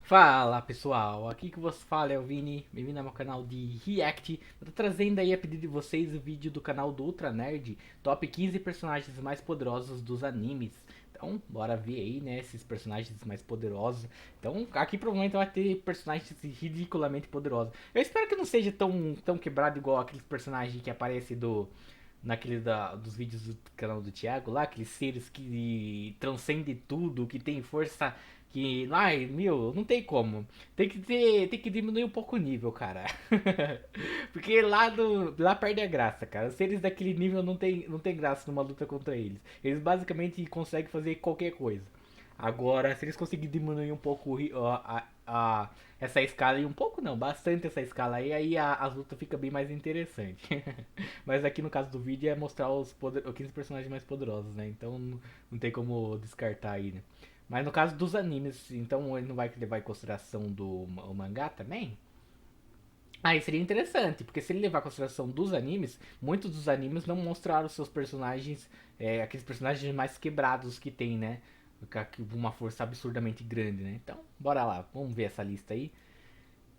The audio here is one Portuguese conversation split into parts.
Fala pessoal, aqui que vos fala é o Vini, bem-vindo ao meu canal de React. Eu tô trazendo aí a pedido de vocês o vídeo do canal do Ultra Nerd, top 15 personagens mais poderosos dos animes. Então, bora ver aí, né, esses personagens mais poderosos. Então, aqui provavelmente vai ter personagens ridiculamente poderosos. Eu espero que não seja tão quebrado igual aqueles personagens que aparecem dos vídeos do canal do Thiago lá, aqueles seres que transcendem tudo, que tem força que, ai, meu, não tem como. Tem que diminuir um pouco o nível, cara. Porque lá perde a graça, cara. Os seres daquele nível não tem graça numa luta contra eles. Eles basicamente conseguem fazer qualquer coisa. Agora, se eles conseguirem diminuir um pouco essa escala, e um pouco não, bastante essa escala aí as lutas ficam bem mais interessantes. Mas aqui no caso do vídeo é mostrar os 15 personagens mais poderosos, né? Então não tem como descartar aí, né? Mas no caso dos animes, então ele não vai levar em consideração o mangá também? Aí seria interessante, porque se ele levar em consideração dos animes, muitos dos animes não mostraram seus personagens, aqueles personagens mais quebrados que tem, né? Uma força absurdamente grande, né? Então, bora lá, vamos ver essa lista aí.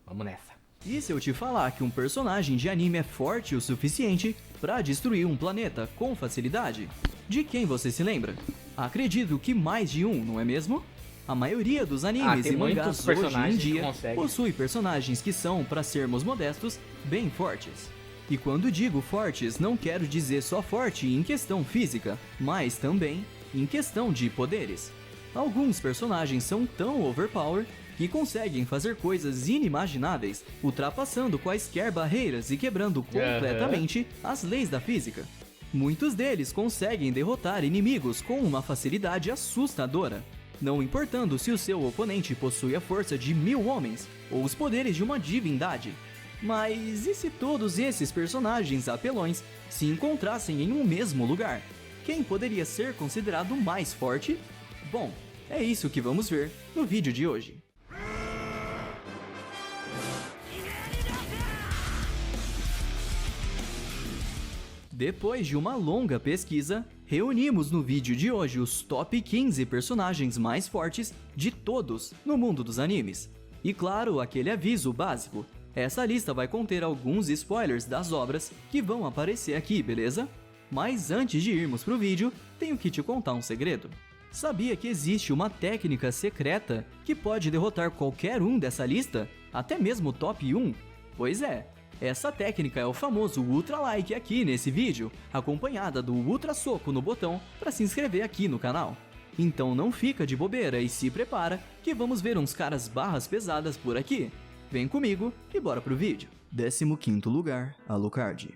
Vamos nessa. E se eu te falar que um personagem de anime é forte o suficiente para destruir um planeta com facilidade? De quem você se lembra? Acredito que mais de um, não é mesmo? A maioria dos animes tem e muitos mangás hoje em personagens que dia conseguem. possui personagens que são, para sermos modestos, bem fortes. E quando digo fortes, não quero dizer só forte em questão física, mas também em questão de poderes. Alguns personagens são tão overpower que conseguem fazer coisas inimagináveis, ultrapassando quaisquer barreiras e quebrando completamente as leis da física. Muitos deles conseguem derrotar inimigos com uma facilidade assustadora, não importando se o seu oponente possui a força de 1000 homens ou os poderes de uma divindade. Mas e se todos esses personagens apelões se encontrassem em um mesmo lugar? Quem poderia ser considerado mais forte? Bom, é isso que vamos ver no vídeo de hoje. Depois de uma longa pesquisa, reunimos no vídeo de hoje os top 15 personagens mais fortes de todos no mundo dos animes. E claro, aquele aviso básico, essa lista vai conter alguns spoilers das obras que vão aparecer aqui, beleza? Mas antes de irmos pro vídeo, tenho que te contar um segredo. Sabia que existe uma técnica secreta que pode derrotar qualquer um dessa lista? Até mesmo o top 1? Pois é, essa técnica é o famoso Ultra Like aqui nesse vídeo, acompanhada do Ultra Soco no botão para se inscrever aqui no canal. Então não fica de bobeira e se prepara que vamos ver uns caras barras pesadas por aqui. Vem comigo e bora pro vídeo. 15º lugar, Alucard.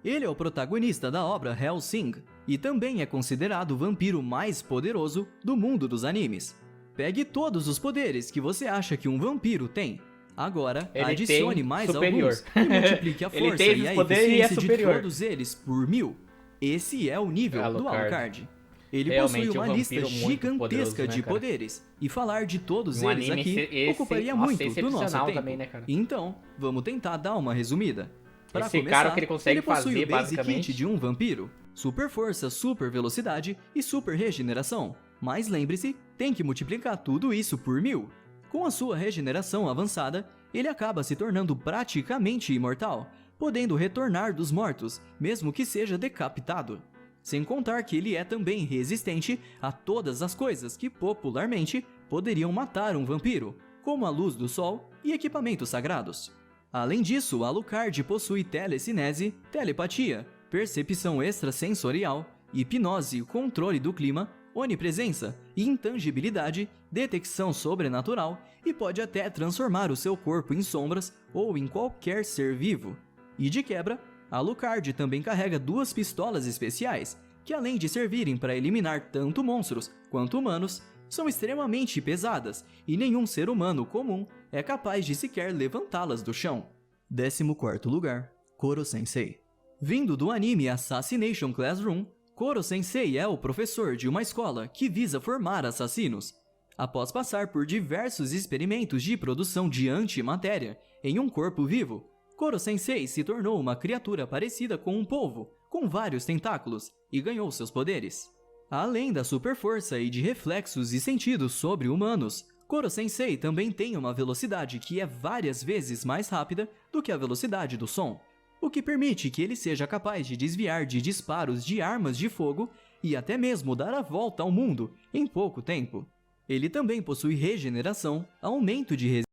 Ele é o protagonista da obra Hellsing e também é considerado o vampiro mais poderoso do mundo dos animes. Pegue todos os poderes que você acha que um vampiro tem. Agora, Ele adicione tem mais superior. alguns e multiplique a Ele força tem e a esses poderes e é eficiência de superior. todos eles por 1000. Esse é o nível do Alucard. Alucard. Ele Realmente possui é um uma lista vampiro muito gigantesca poderoso, né, de cara? poderes, e falar de todos Um eles anime aqui esse, ocuparia nossa, muito do nosso excepcional tempo. também, né, cara? Então, vamos tentar dar uma resumida. Para Esse começar, cara, o que ele consegue possui fazer, o Basic basicamente- Kit de um vampiro, super força, super velocidade e super regeneração. Mas lembre-se, tem que multiplicar tudo isso por 1000. Com a sua regeneração avançada, ele acaba se tornando praticamente imortal, podendo retornar dos mortos, mesmo que seja decapitado. Sem contar que ele é também resistente a todas as coisas que popularmente poderiam matar um vampiro, como a luz do sol e equipamentos sagrados. Além disso, Alucard possui telecinese, telepatia, percepção extrasensorial, hipnose, controle do clima, onipresença, intangibilidade, detecção sobrenatural e pode até transformar o seu corpo em sombras ou em qualquer ser vivo. E de quebra, Alucard também carrega 2 pistolas especiais, que além de servirem para eliminar tanto monstros quanto humanos, são extremamente pesadas e nenhum ser humano comum é capaz de sequer levantá-las do chão. 14º lugar, Koro Sensei. Vindo do anime Assassination Classroom, Koro Sensei é o professor de uma escola que visa formar assassinos. Após passar por diversos experimentos de produção de antimatéria em um corpo vivo, Koro Sensei se tornou uma criatura parecida com um polvo, com vários tentáculos, e ganhou seus poderes. Além da super força e de reflexos e sentidos sobre-humanos, Koro Sensei também tem uma velocidade que é várias vezes mais rápida do que a velocidade do som, o que permite que ele seja capaz de desviar de disparos de armas de fogo e até mesmo dar a volta ao mundo em pouco tempo. Ele também possui regeneração, aumento de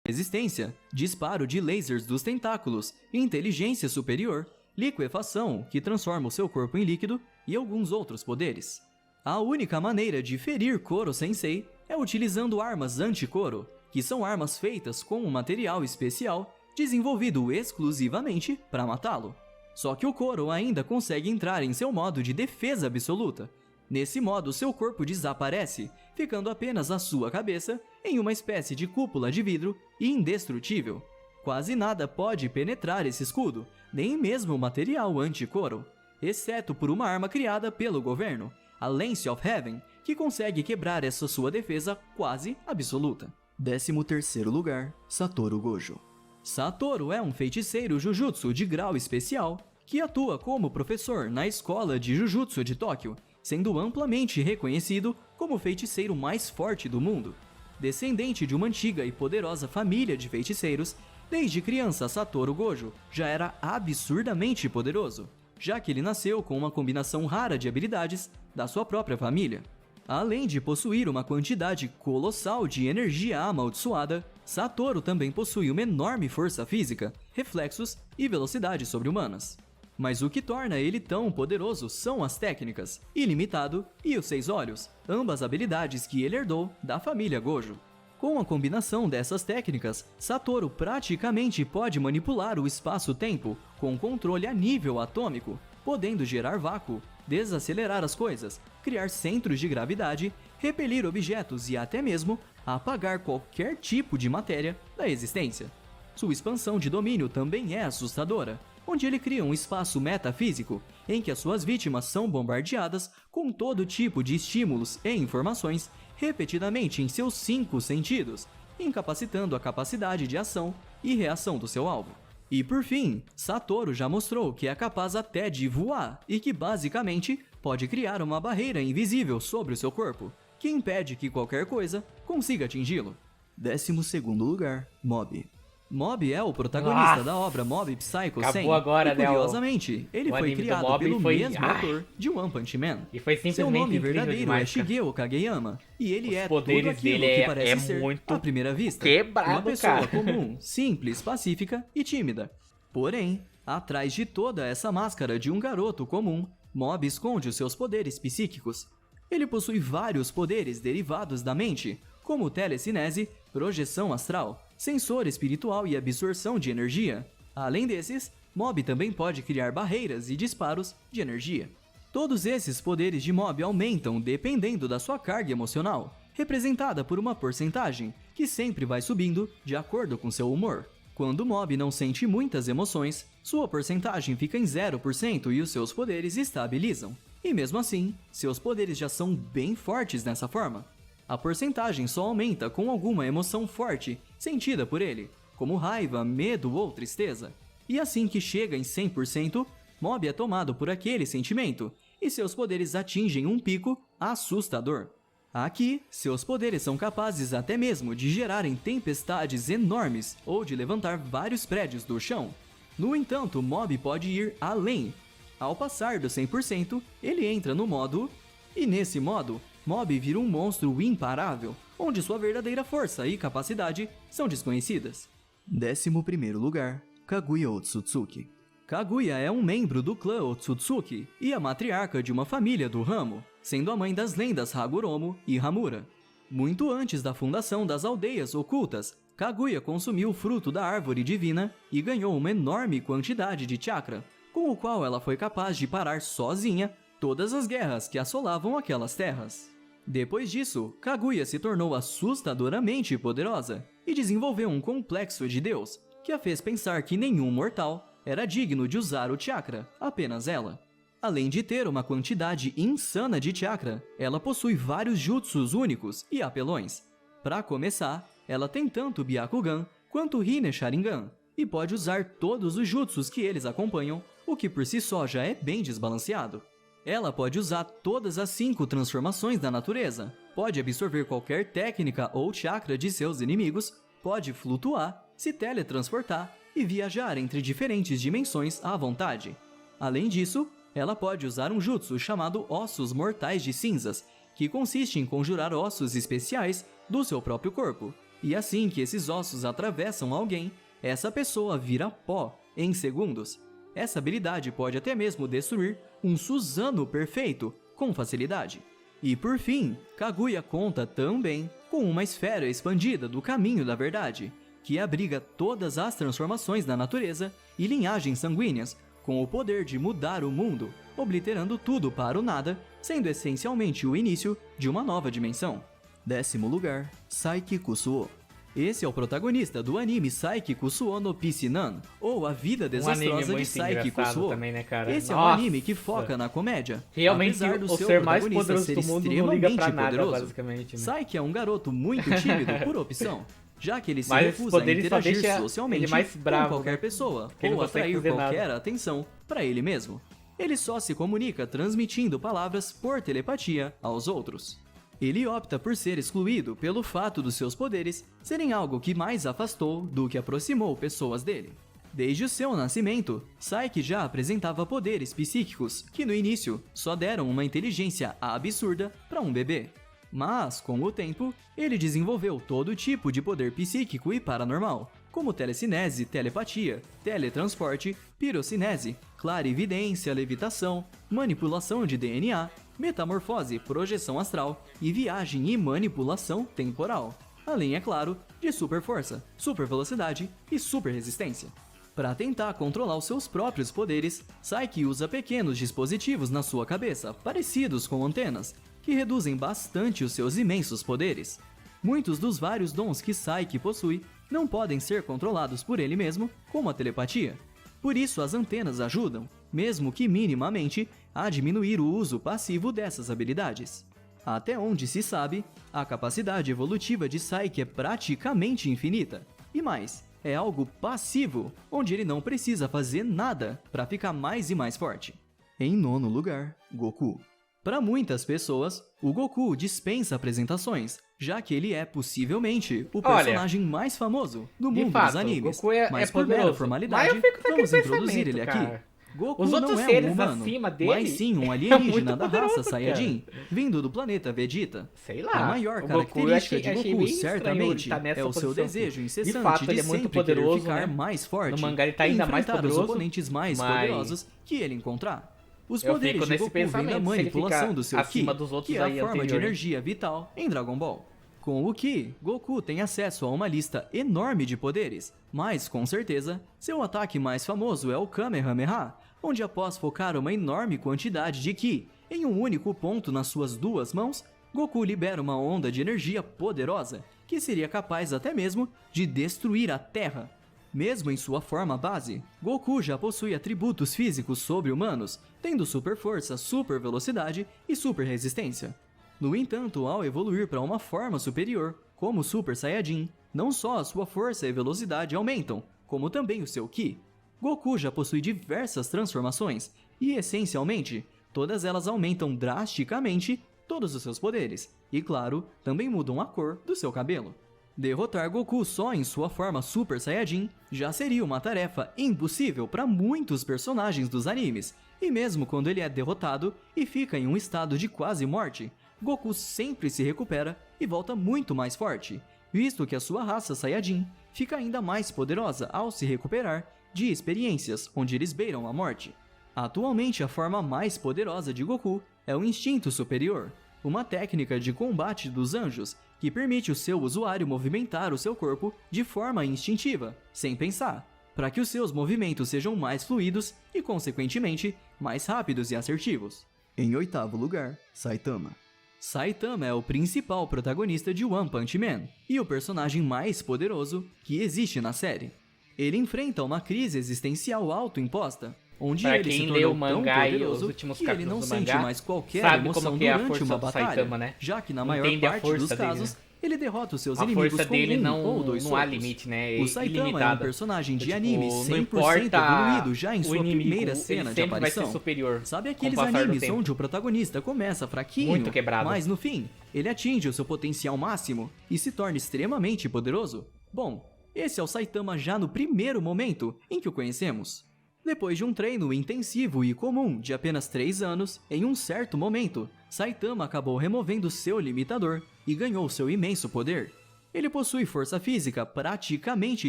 resistência, disparo de lasers dos tentáculos, inteligência superior, liquefação, que transforma o seu corpo em líquido, e alguns outros poderes. A única maneira de ferir Koro Sensei é utilizando armas anti-Koro, que são armas feitas com um material especial desenvolvido exclusivamente para matá-lo. Só que o Koro ainda consegue entrar em seu modo de defesa absoluta. Nesse modo, seu corpo desaparece, ficando apenas a sua cabeça em uma espécie de cúpula de vidro indestrutível. Quase nada pode penetrar esse escudo, nem mesmo o material anti-Koro, exceto por uma arma criada pelo governo, a Lance of Heaven, que consegue quebrar essa sua defesa quase absoluta. 13º lugar, Satoru Gojo. Satoru é um feiticeiro Jujutsu de grau especial que atua como professor na escola de Jujutsu de Tóquio, sendo amplamente reconhecido como o feiticeiro mais forte do mundo. Descendente de uma antiga e poderosa família de feiticeiros, desde criança Satoru Gojo já era absurdamente poderoso, já que ele nasceu com uma combinação rara de habilidades da sua própria família. Além de possuir uma quantidade colossal de energia amaldiçoada, Satoru também possui uma enorme força física, reflexos e velocidade sobre-humanas. Mas o que torna ele tão poderoso são as técnicas, Ilimitado e os 6 Olhos, ambas habilidades que ele herdou da família Gojo. Com a combinação dessas técnicas, Satoru praticamente pode manipular o espaço-tempo com controle a nível atômico, podendo gerar vácuo, desacelerar as coisas, criar centros de gravidade, repelir objetos e até mesmo apagar qualquer tipo de matéria da existência. Sua expansão de domínio também é assustadora, onde ele cria um espaço metafísico em que as suas vítimas são bombardeadas com todo tipo de estímulos e informações repetidamente em seus 5 sentidos, incapacitando a capacidade de ação e reação do seu alvo. E por fim, Satoru já mostrou que é capaz até de voar e que basicamente pode criar uma barreira invisível sobre o seu corpo, que impede que qualquer coisa consiga atingi-lo. 12º lugar, Mob. Mob é o protagonista da obra Mob Psycho 100. Acabou agora, e curiosamente, ele foi criado pelo mesmo autor de One Punch Man. E foi simplesmente seu nome verdadeiro demais, é Shigeo Kageyama, e ele é tudo poderes aquilo dele que parece ser muito à primeira vista. quebrado, uma pessoa cara. comum, simples, pacífica e tímida. Porém, atrás de toda essa máscara de um garoto comum, Mob esconde os seus poderes psíquicos. Ele possui vários poderes derivados da mente, como telecinese, projeção astral, sensor espiritual e absorção de energia. Além desses, Mob também pode criar barreiras e disparos de energia. Todos esses poderes de Mob aumentam dependendo da sua carga emocional, representada por uma porcentagem que sempre vai subindo de acordo com seu humor. Quando Mob não sente muitas emoções, sua porcentagem fica em 0% e os seus poderes estabilizam. E mesmo assim, seus poderes já são bem fortes nessa forma. A porcentagem só aumenta com alguma emoção forte sentida por ele, como raiva, medo ou tristeza. E assim que chega em 100%, Mob é tomado por aquele sentimento, e seus poderes atingem um pico assustador. Aqui, seus poderes são capazes até mesmo de gerarem tempestades enormes ou de levantar vários prédios do chão. No entanto, Mob pode ir além. Ao passar do 100%, ele entra no modo... E nesse modo, Mob vira um monstro imparável, onde sua verdadeira força e capacidade são desconhecidas. 11º lugar, Kaguya Otsutsuki. Kaguya é um membro do clã Otsutsuki e a matriarca de uma família do ramo, sendo a mãe das lendas Hagoromo e Hamura. Muito antes da fundação das aldeias ocultas, Kaguya consumiu o fruto da árvore divina e ganhou uma enorme quantidade de chakra, com o qual ela foi capaz de parar sozinha todas as guerras que assolavam aquelas terras. Depois disso, Kaguya se tornou assustadoramente poderosa e desenvolveu um complexo de Deus, que a fez pensar que nenhum mortal era digno de usar o chakra, apenas ela. Além de ter uma quantidade insana de chakra, ela possui vários jutsus únicos e apelões. Para começar, ela tem tanto Byakugan quanto Hine Sharingan, e pode usar todos os jutsus que eles acompanham, o que por si só já é bem desbalanceado. Ela pode usar todas as 5 transformações da natureza, pode absorver qualquer técnica ou chakra de seus inimigos, pode flutuar, se teletransportar e viajar entre diferentes dimensões à vontade. Além disso, ela pode usar um jutsu chamado Ossos Mortais de Cinzas, que consiste em conjurar ossos especiais do seu próprio corpo. E assim que esses ossos atravessam alguém, essa pessoa vira pó em segundos. Essa habilidade pode até mesmo destruir um Susanoo perfeito com facilidade. E por fim, Kaguya conta também com uma esfera expandida do Caminho da Verdade, que abriga todas as transformações da natureza e linhagens sanguíneas, com o poder de mudar o mundo, obliterando tudo para o nada, sendo essencialmente o início de uma nova dimensão. 10º lugar, Saiki Kusuo. Esse é o protagonista do anime Saiki Kusuo no Piscinan, ou A Vida Desastrosa de Saiki Kusuo. Também, né, cara? Esse é um anime que foca na comédia. Realmente, apesar do o seu ser mais protagonista poderoso ser do mundo não liga pra nada, poderoso. basicamente. Né? Saiki é um garoto muito tímido por opção, já que ele se Mas recusa a poderes só interagir deixa socialmente ele mais bravo, com qualquer né? pessoa, Porque ele ou não consegue atrair fazer qualquer nada. atenção para ele mesmo. Ele só se comunica transmitindo palavras por telepatia aos outros. Ele opta por ser excluído pelo fato dos seus poderes serem algo que mais afastou do que aproximou pessoas dele. Desde o seu nascimento, Saiki já apresentava poderes psíquicos que no início só deram uma inteligência absurda para um bebê. Mas, com o tempo, ele desenvolveu todo tipo de poder psíquico e paranormal, como telecinese, telepatia, teletransporte, pirocinese, clarividência, levitação, manipulação de DNA, metamorfose, projeção astral e viagem e manipulação temporal. Além, é claro, de super força, super velocidade e super resistência. Para tentar controlar os seus próprios poderes, Saiki usa pequenos dispositivos na sua cabeça, parecidos com antenas, que reduzem bastante os seus imensos poderes. Muitos dos vários dons que Saiki possui não podem ser controlados por ele mesmo, como a telepatia. Por isso as antenas ajudam, mesmo que minimamente, a diminuir o uso passivo dessas habilidades. Até onde se sabe, a capacidade evolutiva de Saiki é praticamente infinita. E mais, é algo passivo, onde ele não precisa fazer nada para ficar mais e mais forte. Em 9º lugar, Goku. Para muitas pessoas, o Goku dispensa apresentações, já que ele é possivelmente o personagem mais famoso do mundo dos animes. Goku mas por mera poderoso. formalidade, Mas eu fico vamos naquele introduzir ele pensamento, aqui. cara. Goku Os outros não é seres um humano, acima dele mas sim um é alienígena muito da poderoso, raça Saiyajin, vindo do planeta Vegeta. Sei lá. A maior O característica Goku, eu achei de Goku, meio estranho certamente, ele tá nessa é o seu posição. desejo incessante De fato, de ele é muito sempre poderoso, querer ficar né? mais forte No mangá ele tá e ainda mais enfrentar poderoso, os oponentes mais mas poderosos que ele encontrar. Os eu poderes fico de nesse Goku vêm da pensamento, se ele manipulação ficar do seu Ki, acima dos outros que é a aí forma de anterior, né? energia vital em Dragon Ball. Com o Ki, Goku tem acesso a uma lista enorme de poderes, mas com certeza, seu ataque mais famoso é o Kamehameha, onde após focar uma enorme quantidade de Ki em um único ponto nas suas duas mãos, Goku libera uma onda de energia poderosa, que seria capaz até mesmo de destruir a Terra. Mesmo em sua forma base, Goku já possui atributos físicos sobre-humanos, tendo super força, super velocidade e super resistência. No entanto, ao evoluir para uma forma superior, como Super Saiyajin, não só a sua força e velocidade aumentam, como também o seu Ki. Goku já possui diversas transformações e, essencialmente, todas elas aumentam drasticamente todos os seus poderes e, claro, também mudam a cor do seu cabelo. Derrotar Goku só em sua forma Super Saiyajin já seria uma tarefa impossível para muitos personagens dos animes, e mesmo quando ele é derrotado e fica em um estado de quase morte, Goku sempre se recupera e volta muito mais forte, visto que a sua raça Saiyajin fica ainda mais poderosa ao se recuperar de experiências onde eles beiram a morte. Atualmente, a forma mais poderosa de Goku é o Instinto Superior, uma técnica de combate dos anjos que permite o seu usuário movimentar o seu corpo de forma instintiva, sem pensar, para que os seus movimentos sejam mais fluidos e, consequentemente, mais rápidos e assertivos. Em 8º lugar, Saitama. Saitama é o principal protagonista de One Punch Man e o personagem mais poderoso que existe na série. Ele enfrenta uma crise existencial autoimposta, onde Pra ele se quem tornou lê o tão mangá e os poderoso últimos que ele não capítulos do sente mangá, mais qualquer sabe emoção como que é a durante força uma do batalha, Saitama, né? já que na maior Entende a parte força dos dele, casos, né? ele derrota os seus A inimigos força com dele ou dois não há socos. limite, né? O Saitama é um Ilimitada. personagem de Tipo, anime não 100% importa evoluído já em o sua inimigo, primeira ele cena de sempre vai aparição. ser superior. Sabe com o aqueles passar do animes tempo. onde o protagonista começa fraquinho, Muito quebrado. mas no fim, ele atinge o seu potencial máximo e se torna extremamente poderoso? Bom, esse é o Saitama já no primeiro momento em que o conhecemos. Depois de um treino intensivo e comum de apenas 3 anos, em um certo momento, Saitama acabou removendo seu limitador e ganhou seu imenso poder. Ele possui força física praticamente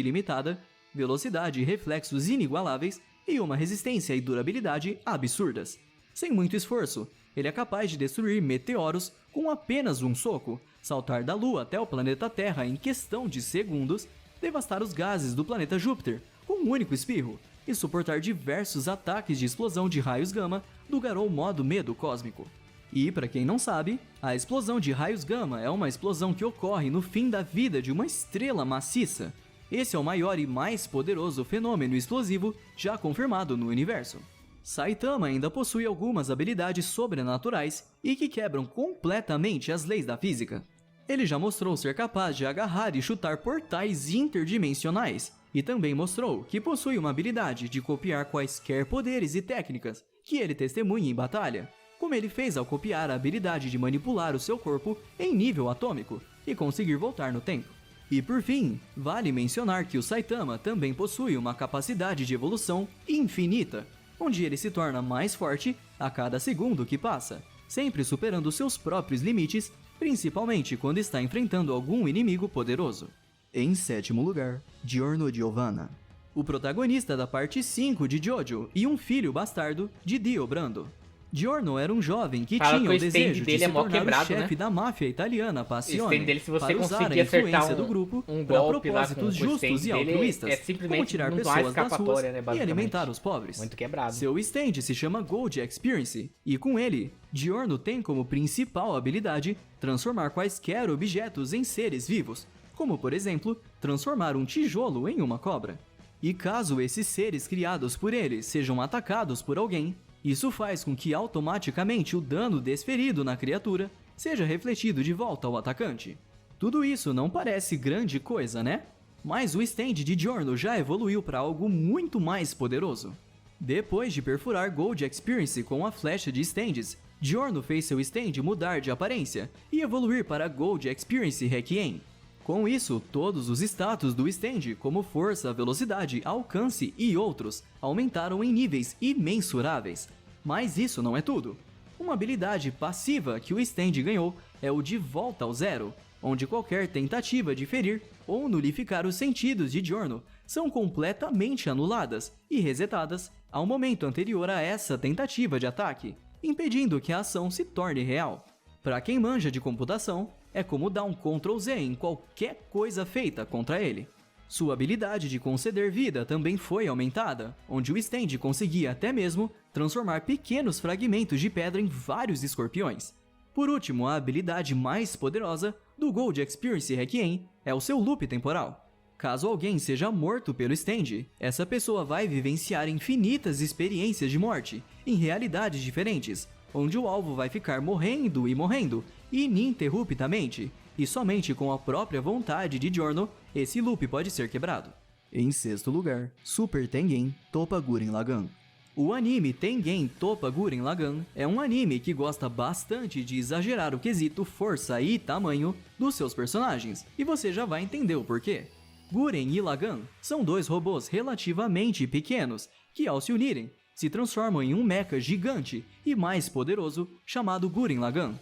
ilimitada, velocidade e reflexos inigualáveis e uma resistência e durabilidade absurdas. Sem muito esforço, ele é capaz de destruir meteoros com apenas um soco, saltar da Lua até o planeta Terra em questão de segundos, devastar os gases do planeta Júpiter com um único espirro e suportar diversos ataques de explosão de raios gama do Garou modo medo cósmico. E, para quem não sabe, a explosão de raios gama é uma explosão que ocorre no fim da vida de uma estrela maciça. Esse é o maior e mais poderoso fenômeno explosivo já confirmado no universo. Saitama ainda possui algumas habilidades sobrenaturais e que quebram completamente as leis da física. Ele já mostrou ser capaz de agarrar e chutar portais interdimensionais, e também mostrou que possui uma habilidade de copiar quaisquer poderes e técnicas que ele testemunha em batalha, como ele fez ao copiar a habilidade de manipular o seu corpo em nível atômico e conseguir voltar no tempo. E por fim, vale mencionar que o Saitama também possui uma capacidade de evolução infinita, onde ele se torna mais forte a cada segundo que passa, sempre superando seus próprios limites, principalmente quando está enfrentando algum inimigo poderoso. Em sétimo lugar, Giorno Giovanna, o protagonista da parte 5 de Jojo e um filho bastardo de Dio Brando. Giorno era um jovem que Fala tinha que o desejo de dele se é mó tornar quebrado, o chefe né? da máfia italiana O Passione, stand dele, se você para usar a conseguir acertar influência do grupo um para golpe lá com o propósitos stand justos e dele, altruístas, é simplesmente como tirar não há pessoas das ruas escapatória, né, e basicamente. alimentar os pobres. Muito quebrado. Seu stand se chama Gold Experience, e com ele, Giorno tem como principal habilidade transformar quaisquer objetos em seres vivos, como por exemplo, transformar um tijolo em uma cobra. E caso esses seres criados por ele sejam atacados por alguém, isso faz com que automaticamente o dano desferido na criatura seja refletido de volta ao atacante. Tudo isso não parece grande coisa, né? Mas o stand de Giorno já evoluiu para algo muito mais poderoso. Depois de perfurar Gold Experience com a flecha de stands, Giorno fez seu stand mudar de aparência e evoluir para Gold Experience Requiem. Com isso, todos os status do stand, como força, velocidade, alcance e outros, aumentaram em níveis imensuráveis. Mas isso não é tudo. Uma habilidade passiva que o stand ganhou é o de Volta ao Zero, onde qualquer tentativa de ferir ou nulificar os sentidos de Giorno são completamente anuladas e resetadas ao momento anterior a essa tentativa de ataque, impedindo que a ação se torne real. Para quem manja de computação, é como dar um Ctrl Z em qualquer coisa feita contra ele. Sua habilidade de conceder vida também foi aumentada, onde o stand conseguia até mesmo transformar pequenos fragmentos de pedra em vários escorpiões. Por último, a habilidade mais poderosa do Gold Experience Requiem é o seu loop temporal. Caso alguém seja morto pelo stand, essa pessoa vai vivenciar infinitas experiências de morte em realidades diferentes, onde o alvo vai ficar morrendo e morrendo ininterruptamente, e somente com a própria vontade de Giorno, esse loop pode ser quebrado. Em sexto lugar, Super Tengen Toppa Gurren Lagann. O anime Tengen Toppa Gurren Lagann é um anime que gosta bastante de exagerar o quesito força e tamanho dos seus personagens, e você já vai entender o porquê. Gurren e Lagann são dois robôs relativamente pequenos, que ao se unirem, se transformam em um mecha gigante e mais poderoso chamado Gurren Lagann.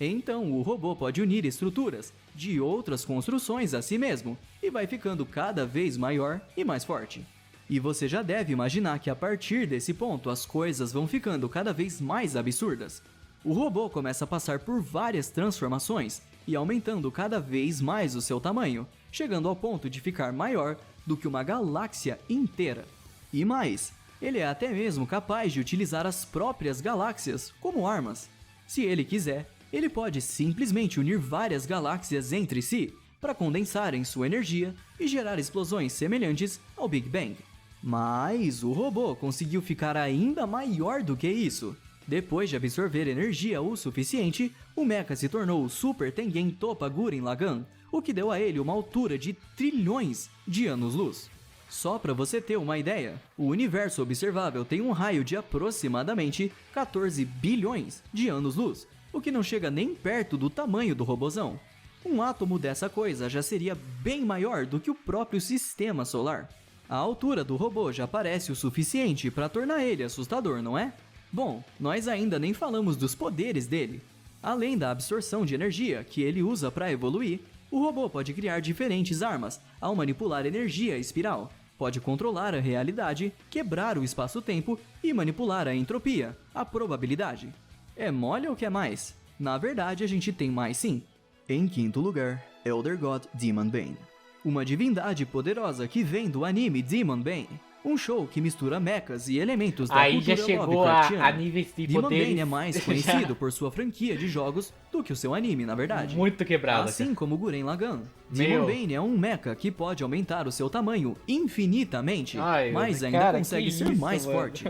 Então o robô pode unir estruturas de outras construções a si mesmo e vai ficando cada vez maior e mais forte. E você já deve imaginar que a partir desse ponto as coisas vão ficando cada vez mais absurdas. O robô começa a passar por várias transformações e aumentando cada vez mais o seu tamanho, chegando ao ponto de ficar maior do que uma galáxia inteira. E mais, ele é até mesmo capaz de utilizar as próprias galáxias como armas. Se ele quiser, ele pode simplesmente unir várias galáxias entre si para condensarem sua energia e gerar explosões semelhantes ao Big Bang. Mas o robô conseguiu ficar ainda maior do que isso. Depois de absorver energia o suficiente, o mecha se tornou o Super Tengen Toppa Gurren Lagann, o que deu a ele uma altura de trilhões de anos-luz. Só para você ter uma ideia, o universo observável tem um raio de aproximadamente 14 bilhões de anos-luz, o que não chega nem perto do tamanho do robozão. Um átomo dessa coisa já seria bem maior do que o próprio sistema solar. A altura do robô já parece o suficiente para tornar ele assustador, não é? Bom, nós ainda nem falamos dos poderes dele. Além da absorção de energia que ele usa para evoluir, o robô pode criar diferentes armas ao manipular energia espiral. Pode controlar a realidade, quebrar o espaço-tempo e manipular a entropia, a probabilidade. É mole ou quer mais? Na verdade, a gente tem mais sim. Em quinto lugar, Elder God Demon Bane. Uma divindade poderosa que vem do anime Demon Bane. Um show que mistura mechas e elementos da Aí cultura já chegou Lovecraftiana. a níveis de Demon poderes. Bane é mais conhecido por sua franquia de jogos do que o seu anime, na verdade. Muito quebrado. Assim como Gurren Lagann. Meu. Demon Bane é um mecha que pode aumentar o seu tamanho infinitamente, Ai, mas ainda cara, consegue que ser isso, mais mano. forte.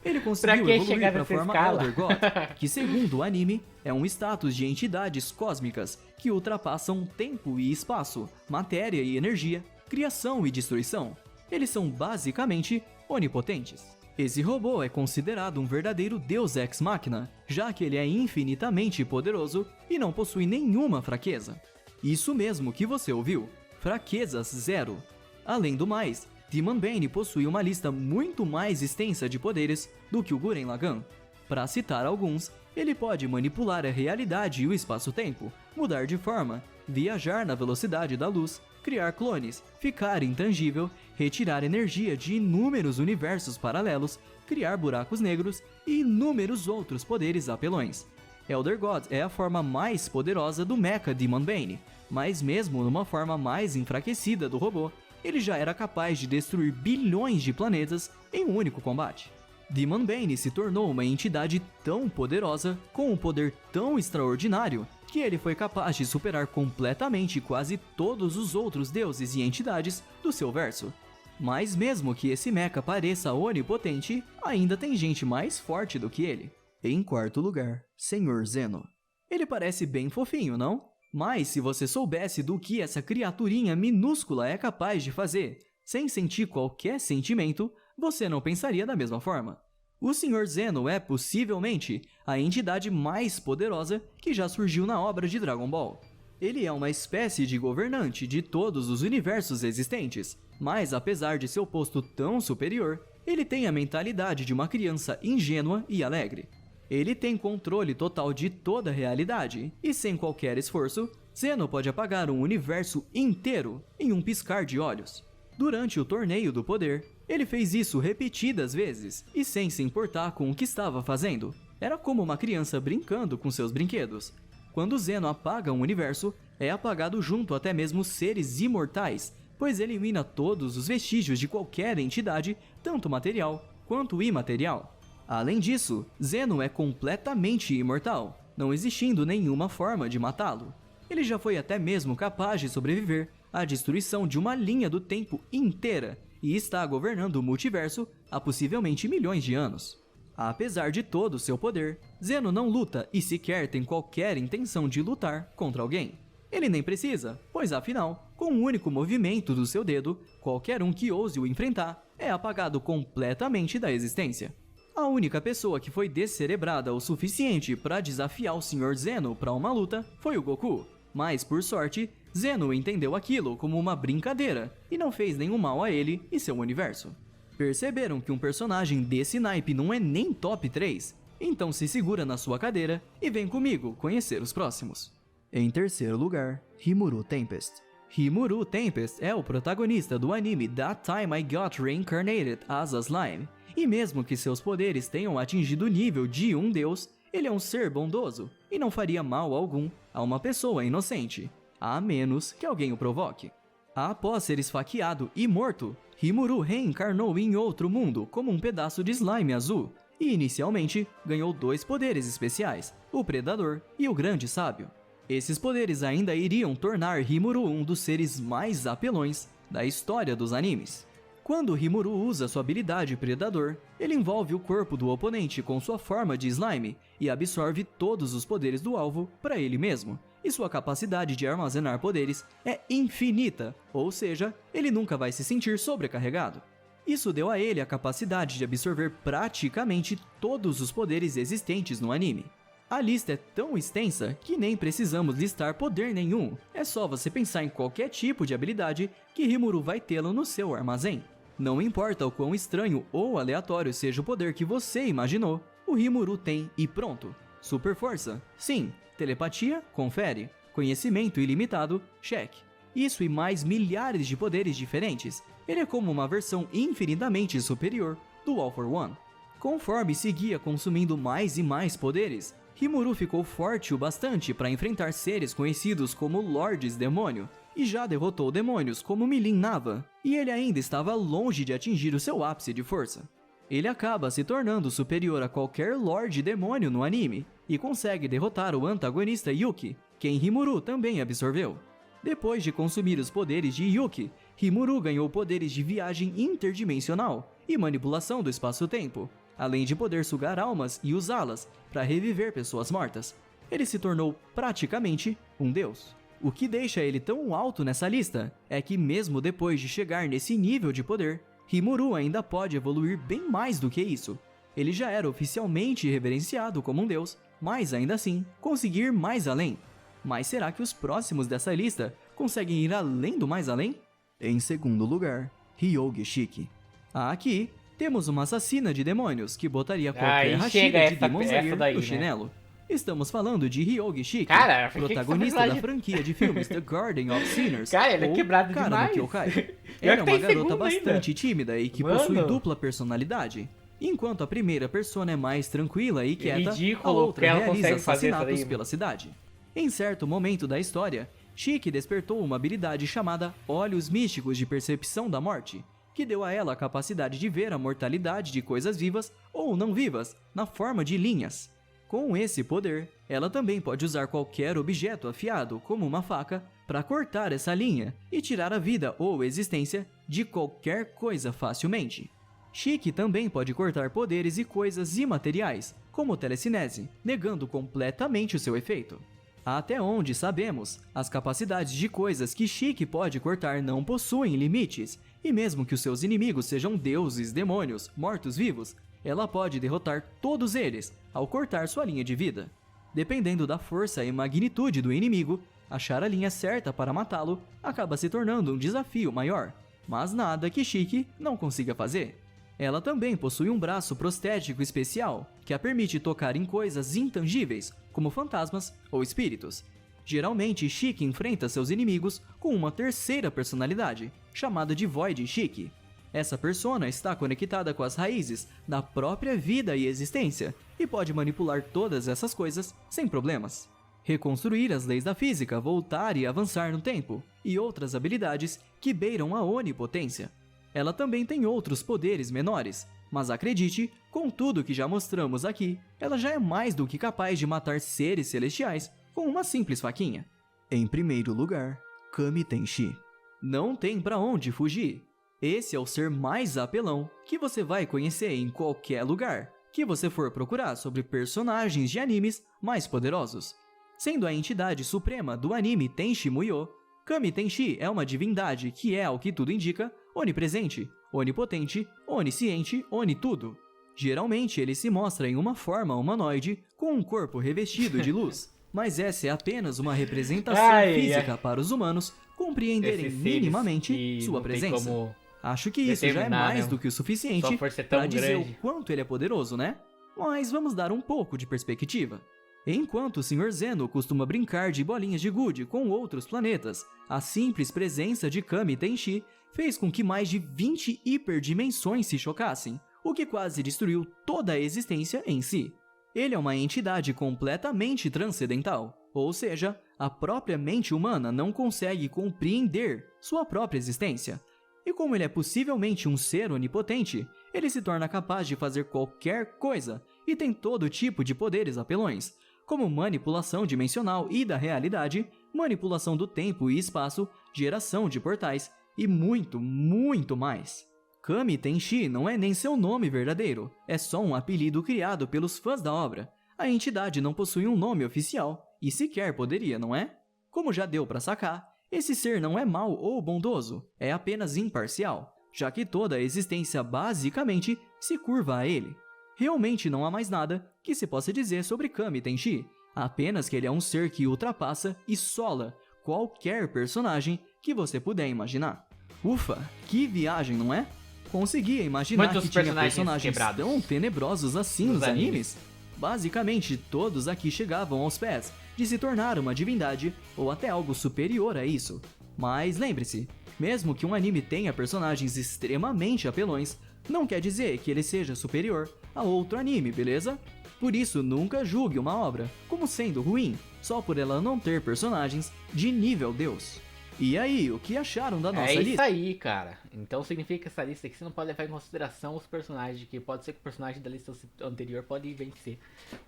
Ele Pra conseguiu que evoluir chegar para a nessa forma escala? Elder God, que segundo o anime, é um status de entidades cósmicas que ultrapassam tempo e espaço, matéria e energia, criação e destruição. Eles são basicamente onipotentes. Esse robô é considerado um verdadeiro deus ex machina, já que ele é infinitamente poderoso e não possui nenhuma fraqueza. Isso mesmo que você ouviu, fraquezas zero. Além do mais, Demon Bane possui uma lista muito mais extensa de poderes do que o Gurren Lagann. Para citar alguns, ele pode manipular a realidade e o espaço-tempo, mudar de forma, viajar na velocidade da luz, criar clones, ficar intangível, retirar energia de inúmeros universos paralelos, criar buracos negros e inúmeros outros poderes apelões. Elder God é a forma mais poderosa do mecha Demon Bane, mas mesmo numa forma mais enfraquecida do robô, ele já era capaz de destruir bilhões de planetas em um único combate. Demon Bane se tornou uma entidade tão poderosa, com um poder tão extraordinário, que ele foi capaz de superar completamente quase todos os outros deuses e entidades do seu verso. Mas mesmo que esse mecha pareça onipotente, ainda tem gente mais forte do que ele. Em quarto lugar, Senhor Zeno. Ele parece bem fofinho, não? Mas se você soubesse do que essa criaturinha minúscula é capaz de fazer, sem sentir qualquer sentimento, você não pensaria da mesma forma. O Sr. Zeno é, possivelmente, a entidade mais poderosa que já surgiu na obra de Dragon Ball. Ele é uma espécie de governante de todos os universos existentes, mas apesar de seu posto tão superior, ele tem a mentalidade de uma criança ingênua e alegre. Ele tem controle total de toda a realidade, e sem qualquer esforço, Zeno pode apagar um universo inteiro em um piscar de olhos. Durante o Torneio do Poder, ele fez isso repetidas vezes, e sem se importar com o que estava fazendo. Era como uma criança brincando com seus brinquedos. Quando Zeno apaga um universo, é apagado junto até mesmo seres imortais, pois elimina todos os vestígios de qualquer entidade, tanto material quanto imaterial. Além disso, Zeno é completamente imortal, não existindo nenhuma forma de matá-lo. Ele já foi até mesmo capaz de sobreviver à destruição de uma linha do tempo inteira e está governando o multiverso há possivelmente milhões de anos. Apesar de todo o seu poder, Zeno não luta e sequer tem qualquer intenção de lutar contra alguém. Ele nem precisa, pois afinal, com um único movimento do seu dedo, qualquer um que ouse o enfrentar é apagado completamente da existência. A única pessoa que foi descerebrada o suficiente para desafiar o Sr. Zeno para uma luta foi o Goku, mas por sorte, Zeno entendeu aquilo como uma brincadeira e não fez nenhum mal a ele e seu universo. Perceberam que um personagem desse naipe não é nem top 3? Então se segura na sua cadeira e vem comigo conhecer os próximos. Em terceiro lugar, Rimuru Tempest. Rimuru Tempest é o protagonista do anime That Time I Got Reincarnated as a Slime. E mesmo que seus poderes tenham atingido o nível de um deus, ele é um ser bondoso e não faria mal algum a uma pessoa inocente, a menos que alguém o provoque. Após ser esfaqueado e morto, Rimuru reencarnou em outro mundo como um pedaço de slime azul e inicialmente ganhou 2 poderes especiais, o Predador e o Grande Sábio. Esses poderes ainda iriam tornar Rimuru um dos seres mais apelões da história dos animes. Quando Rimuru usa sua habilidade Predador, ele envolve o corpo do oponente com sua forma de slime e absorve todos os poderes do alvo para ele mesmo. E sua capacidade de armazenar poderes é infinita, ou seja, ele nunca vai se sentir sobrecarregado. Isso deu a ele a capacidade de absorver praticamente todos os poderes existentes no anime. A lista é tão extensa que nem precisamos listar poder nenhum, é só você pensar em qualquer tipo de habilidade que Rimuru vai tê-lo no seu armazém. Não importa o quão estranho ou aleatório seja o poder que você imaginou, o Rimuru tem e pronto. Super força? Sim. Telepatia? Confere. Conhecimento ilimitado? Check. Isso e mais milhares de poderes diferentes. Ele é como uma versão infinitamente superior do All for One. Conforme seguia consumindo mais e mais poderes, Rimuru ficou forte o bastante para enfrentar seres conhecidos como Lordes Demônio, e já derrotou demônios como Milin Nava, e ele ainda estava longe de atingir o seu ápice de força. Ele acaba se tornando superior a qualquer Lorde Demônio no anime, e consegue derrotar o antagonista Yuki, quem Rimuru também absorveu. Depois de consumir os poderes de Yuki, Rimuru ganhou poderes de viagem interdimensional e manipulação do espaço-tempo, além de poder sugar almas e usá-las para reviver pessoas mortas. Ele se tornou praticamente um deus. O que deixa ele tão alto nessa lista é que mesmo depois de chegar nesse nível de poder, Rimuru ainda pode evoluir bem mais do que isso. Ele já era oficialmente reverenciado como um deus, mas ainda assim, conseguir ir mais além. Mas será que os próximos dessa lista conseguem ir além do mais além? Em segundo lugar, Hyoge Shiki. Aqui, temos uma assassina de demônios que botaria qualquer Hashira de Demon Slayer no chinelo. Estamos falando de Hyoge Shiki, cara, protagonista da franquia de filmes The Garden of Sinners, cara, ele é quebrado Cara demais. no Kyokai. Ela é uma garota bastante tímida e que possui dupla personalidade. Enquanto a primeira persona é mais tranquila e quieta, a outra realiza assassinatos pela cidade. Em certo momento da história, Shiki despertou uma habilidade chamada Olhos Místicos de Percepção da Morte, que deu a ela a capacidade de ver a mortalidade de coisas vivas ou não vivas, na forma de linhas. Com esse poder, ela também pode usar qualquer objeto afiado, como uma faca, para cortar essa linha e tirar a vida ou existência de qualquer coisa facilmente. Shiki também pode cortar poderes e coisas imateriais, como telecinese, negando completamente o seu efeito. Até onde sabemos, as capacidades de coisas que Shiki pode cortar não possuem limites, e mesmo que os seus inimigos sejam deuses, demônios, mortos-vivos, ela pode derrotar todos eles ao cortar sua linha de vida. Dependendo da força e magnitude do inimigo, achar a linha certa para matá-lo acaba se tornando um desafio maior, mas nada que Shiki não consiga fazer. Ela também possui um braço prostético especial, que a permite tocar em coisas intangíveis, como fantasmas ou espíritos. Geralmente, Shiki enfrenta seus inimigos com uma terceira personalidade, chamada de Void Shiki. Essa persona está conectada com as raízes da própria vida e existência, e pode manipular todas essas coisas sem problemas. Reconstruir as leis da física, voltar e avançar no tempo, e outras habilidades que beiram a onipotência. Ela também tem outros poderes menores, mas acredite, com tudo que já mostramos aqui, ela já é mais do que capaz de matar seres celestiais com uma simples faquinha. Em primeiro lugar, Kami Tenshi. Não tem pra onde fugir. Esse é o ser mais apelão que você vai conhecer em qualquer lugar que você for procurar sobre personagens de animes mais poderosos. Sendo a entidade suprema do anime Tenshi Muyo, Kami Tenshi é uma divindade que é, ao que tudo indica, onipresente, onipotente, onisciente, onitudo. Geralmente ele se mostra em uma forma humanoide com um corpo revestido de luz, mas essa é apenas uma representação física para os humanos compreenderem minimamente sua presença. Acho que isso já é mais do que o suficiente para dizer o quanto ele é poderoso, né? Mas vamos dar um pouco de perspectiva. Enquanto o Sr. Zeno costuma brincar de bolinhas de gude com outros planetas, a simples presença de Kami Tenshi fez com que mais de 20 hiperdimensões se chocassem, o que quase destruiu toda a existência em si. Ele é uma entidade completamente transcendental, ou seja, a própria mente humana não consegue compreender sua própria existência. E como ele é possivelmente um ser onipotente, ele se torna capaz de fazer qualquer coisa e tem todo tipo de poderes apelões, como manipulação dimensional e da realidade, manipulação do tempo e espaço, geração de portais e muito, muito mais. Kami Tenshi não é nem seu nome verdadeiro, é só um apelido criado pelos fãs da obra. A entidade não possui um nome oficial, e sequer poderia, não é? Como já deu pra sacar, esse ser não é mau ou bondoso, é apenas imparcial, já que toda a existência basicamente se curva a ele. Realmente não há mais nada que se possa dizer sobre Kami Tenshi, apenas que ele é um ser que ultrapassa e sola qualquer personagem que você puder imaginar. Ufa, que viagem, não é? Conseguia imaginar Muitos que tinha personagens personagens quebrados tão tenebrosos assim nos nos animes? Basicamente, todos aqui chegavam aos pés de se tornar uma divindade ou até algo superior a isso. Mas lembre-se, mesmo que um anime tenha personagens extremamente apelões, não quer dizer que ele seja superior a outro anime, beleza? Por isso, nunca julgue uma obra como sendo ruim, só por ela não ter personagens de nível Deus. E aí, o que acharam da nossa É isso lista? aí, cara. Então significa que essa lista aqui você não pode levar em consideração os personagens, que pode ser que o personagem da lista anterior pode vencer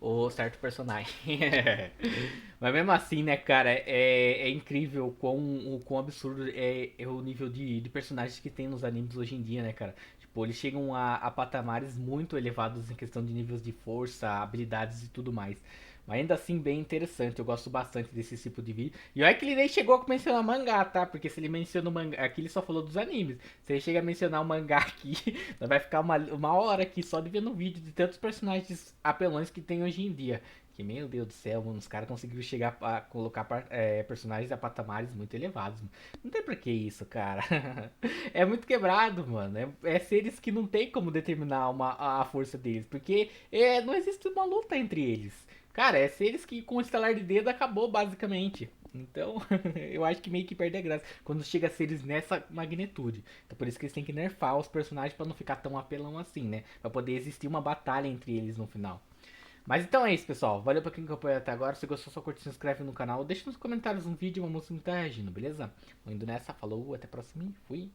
o certo personagem. Mas mesmo assim, né, cara, é incrível o quão absurdo é o nível de personagens que tem nos animes hoje em dia, né, cara? Tipo, eles chegam a patamares muito elevados em questão de níveis de força, habilidades e tudo mais. Mas ainda assim, bem interessante. Eu gosto bastante desse tipo de vídeo. E olha que ele nem chegou a mencionar mangá, tá? Porque se ele menciona o mangá aqui, ele só falou dos animes. Se ele chega a mencionar o mangá aqui, vai ficar uma hora aqui só de vendo vídeo de tantos personagens apelões que tem hoje em dia. Que, meu Deus do céu, mano, os caras conseguiram chegar a colocar personagens a patamares muito elevados. Mano. Não tem por que isso, cara. É muito quebrado, mano. É seres que não tem como determinar a força deles. Porque não existe uma luta entre eles. Cara, é seres que com o estalar de dedo acabou, basicamente. Então, eu acho que meio que perde a graça quando chega a seres nessa magnitude. Então, por isso que eles têm que nerfar os personagens pra não ficar tão apelão assim, né? Pra poder existir uma batalha entre eles no final. Mas então é isso, pessoal. Valeu pra quem acompanhou até agora. Se gostou, só curte, se inscreve no canal. Deixa nos comentários um vídeo, uma música que tá reagindo, beleza? Vou indo nessa, falou, até a próxima e fui.